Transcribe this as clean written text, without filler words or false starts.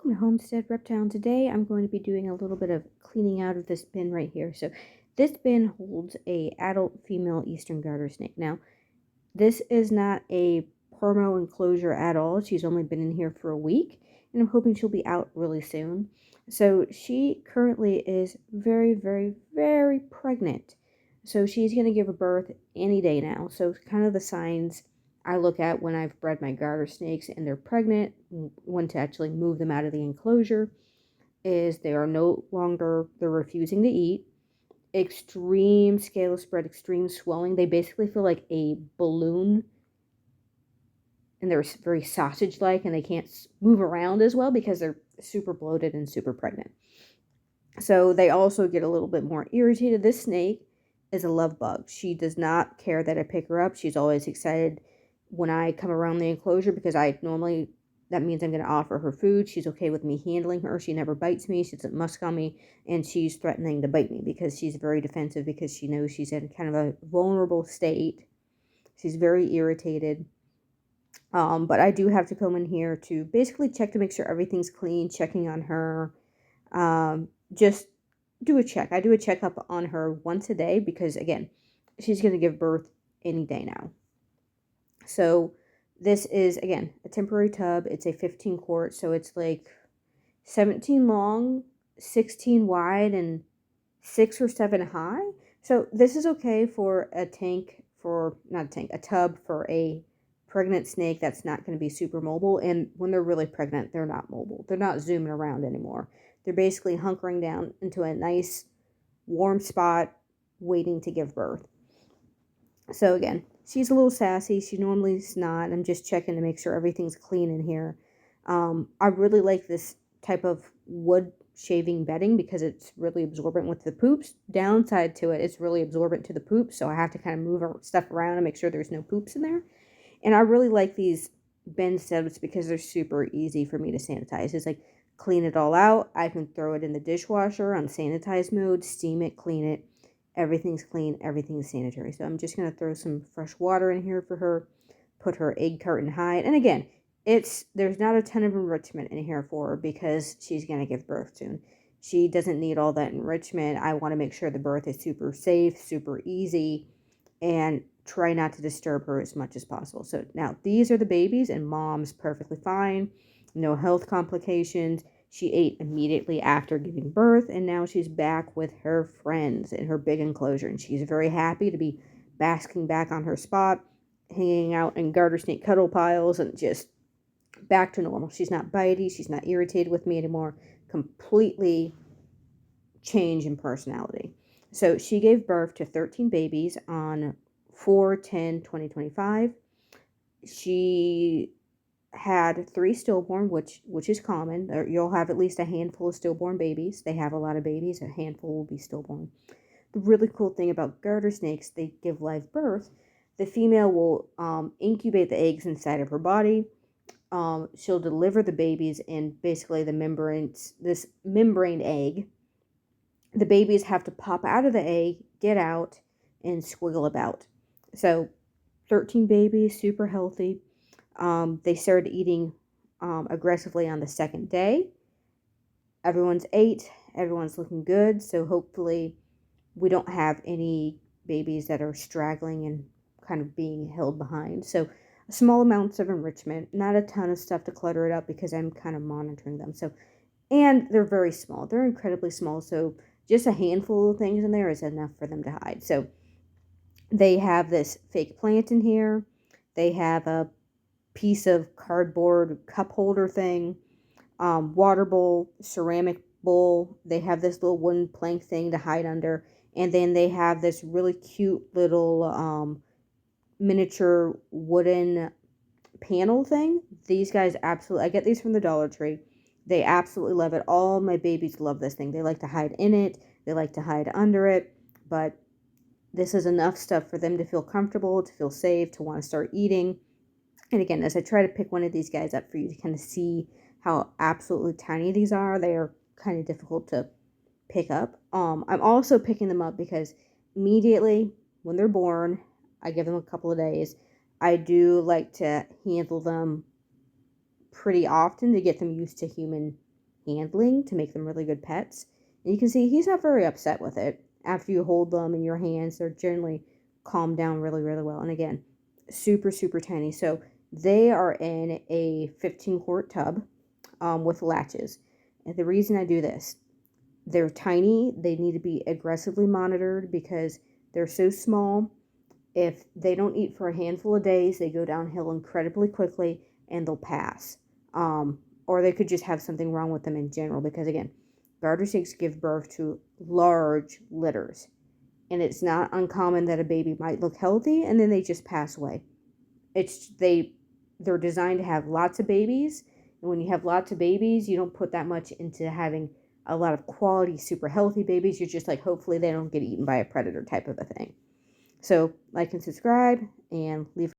Welcome to Homestead Reptile. Today I'm going to be doing a little bit of cleaning out of this bin right here. So this bin holds a adult female eastern garter snake. Now this is not a permo enclosure at all. She's only been in here for a week and I'm hoping she'll be out really soon. So she currently is very, very, very pregnant. So she's going to give a birth any day now. So kind of the signs I look at when I've bred my garter snakes and they're pregnant, when to actually move them out of the enclosure, is they are no longer, they're refusing to eat, extreme scale spread, extreme swelling. They basically feel like a balloon and they're very sausage-like and they can't move around as well because they're super bloated and super pregnant. So they also get a little bit more irritated. This snake is a love bug. She does not care that I pick her up. She's always excited when I come around the enclosure because that means I'm going to offer her food. She's okay with me handling her. She never bites me. She doesn't musk on me. And she's threatening to bite me because she's very defensive because she knows she's in kind of a vulnerable state. She's very irritated. But I do have to come in here to basically check to make sure everything's clean, checking on her. Just do a check. I do a checkup on her once a day because, again, she's going to give birth any day now. So this is, again, a temporary tub. It's a 15 quart, so it's like 17 long, 16 wide, and 6 or 7 high. So this is okay for a tub for a pregnant snake that's not going to be super mobile. And when they're really pregnant, they're not mobile. They're not zooming around anymore. They're basically hunkering down into a nice warm spot waiting to give birth. So again, she's a little sassy. She normally is not. I'm just checking to make sure everything's clean in here. I really like this type of wood shaving bedding because it's really absorbent with the poops. Downside to it, it's really absorbent to the poops, so I have to kind of move stuff around and make sure there's no poops in there. And I really like these bin setups because they're super easy for me to sanitize. It's like clean it all out. I can throw it in the dishwasher on sanitize mode, steam it, clean it. Everything's clean, everything's sanitary. So I'm just going to throw some fresh water in here for her, put her egg carton hide. And again, there's not a ton of enrichment in here for her because she's going to give birth soon. She doesn't need all that enrichment. I want to make sure the birth is super safe, super easy, and try not to disturb her as much as possible. So now these are the babies and mom's perfectly fine. No health complications. She ate immediately after giving birth, and now she's back with her friends in her big enclosure, and she's very happy to be basking back on her spot, hanging out in garter snake cuddle piles, and just back to normal. She's not bitey. She's not irritated with me anymore. Completely change in personality. So she gave birth to 13 babies on 4/10/2025. She had 3 stillborn, which is common. You'll have at least a handful of stillborn babies. They have a lot of babies. A handful will be stillborn. The really cool thing about garter snakes, they give live birth. The female will incubate the eggs inside of her body. She'll deliver the babies in basically this membrane egg. The babies have to pop out of the egg, get out, and squiggle about. So 13 babies, super healthy. They started eating aggressively on the second day. Everyone's ate. Everyone's looking good. So hopefully we don't have any babies that are straggling and kind of being held behind. So small amounts of enrichment, not a ton of stuff to clutter it up because I'm kind of monitoring them. So, and they're very small. They're incredibly small. So just a handful of things in there is enough for them to hide. So they have this fake plant in here. They have a piece of cardboard cup holder thing, water bowl, ceramic bowl. They have this little wooden plank thing to hide under. And then they have this really cute little miniature wooden panel thing. These guys absolutely, I get these from the Dollar Tree. They absolutely love it. All my babies love this thing. They like to hide in it. They like to hide under it. But this is enough stuff for them to feel comfortable, to feel safe, to want to start eating. And again, as I try to pick one of these guys up for you to kind of see how absolutely tiny these are, they are kind of difficult to pick up. I'm also picking them up because immediately when they're born, I give them a couple of days. I do like to handle them pretty often to get them used to human handling to make them really good pets. And you can see he's not very upset with it. After you hold them in your hands, they're generally calmed down really, really well. And again, super, super tiny. So they are in a 15-quart tub with latches. And the reason I do this, they're tiny. They need to be aggressively monitored because they're so small. If they don't eat for a handful of days, they go downhill incredibly quickly and they'll pass. Or they could just have something wrong with them in general because, again, garter snakes give birth to large litters. And it's not uncommon that a baby might look healthy and then they just pass away. They're designed to have lots of babies. And when you have lots of babies, you don't put that much into having a lot of quality, super healthy babies. You're just like, hopefully they don't get eaten by a predator type of a thing. So like and subscribe and leave